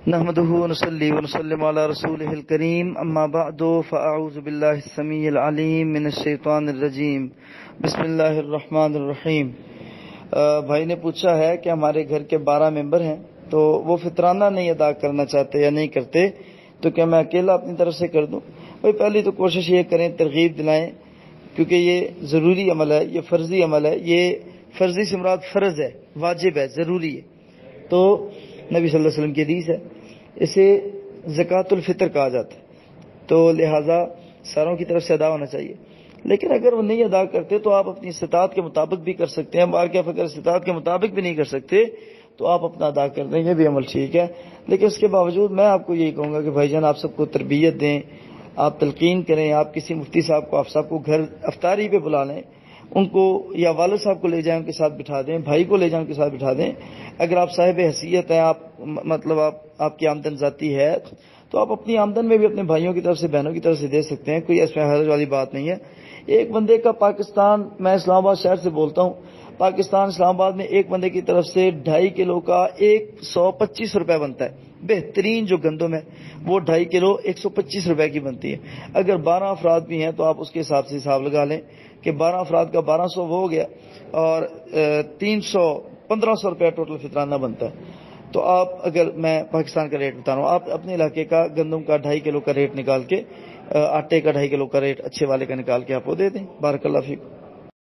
نحمده ونصلي ونسلم على رسوله الكريم اما بعد فاعوذ بالله السميع العليم من الشيطان الرجيم بسم اللہ الرحمن الرحیم۔ بھائی نے پوچھا ہے کہ ہمارے گھر کے 12 ممبر ہیں تو وہ فطرانہ نہیں ادا کرنا چاہتے یا نہیں کرتے، تو کیا میں اکیلا اپنی طرف سے کر دوں؟ بھائی پہلی تو کوشش یہ کریں، ترغیب دلائیں، کیونکہ یہ ضروری عمل ہے، یہ فرضی عمل ہے، یہ فرضی سے مراد فرض ہے، واجب ہے، ضروری ہے۔ تو نبی صلی اللہ علیہ وسلم کی حدیث ہے، اسے زکوٰۃ الفطر کہا جاتا ہے، تو لہٰذا ساروں کی طرف سے ادا ہونا چاہیے۔ لیکن اگر وہ نہیں ادا کرتے تو آپ اپنی استطاعت کے مطابق بھی کر سکتے ہیں۔ بارکہ اگر استطاعت کے مطابق بھی نہیں کر سکتے تو آپ اپنا ادا کر دیں، یہ بھی عمل ٹھیک ہے۔ لیکن اس کے باوجود میں آپ کو یہی کہوں گا کہ بھائی جان، آپ سب کو تربیت دیں، آپ تلقین کریں، آپ کسی مفتی صاحب کو، آپ صاحب کو گھر افطاری پہ بلا لیں، ان کو یا والد صاحب کو لے جائیں، ان کے ساتھ بٹھا دیں، بھائی کو لے جائیں، ان کے ساتھ بٹھا دیں۔ اگر آپ صاحب حیثیت ہیں، آپ کی آمدن ذاتی ہے، تو آپ اپنی آمدن میں بھی اپنے بھائیوں کی طرف سے، بہنوں کی طرف سے دے سکتے ہیں، کوئی اس میں حرج والی بات نہیں ہے۔ ایک بندے کا پاکستان، میں اسلام آباد شہر سے بولتا ہوں، پاکستان اسلام آباد میں ایک بندے کی طرف سے 2.5 کلو کا 125 روپے بنتا ہے۔ بہترین جو گندم ہے وہ 2.5 کلو 125 روپے کی بنتی ہے۔ اگر 12 افراد بھی ہیں تو آپ اس کے حساب سے حساب لگا لیں کہ 12 افراد کا 1200 وہ ہو گیا، اور 1500 روپے ٹوٹل فطرانہ بنتا ہے۔ تو آپ، اگر میں پاکستان کا ریٹ بتا رہا ہوں، آپ اپنے علاقے کا گندم کا 2.5 کلو کا ریٹ نکال کے، آٹے کا 2.5 کلو کا ریٹ اچھے والے کا نکال کے آپ وہ دے دیں۔ بارک اللہ فیکم۔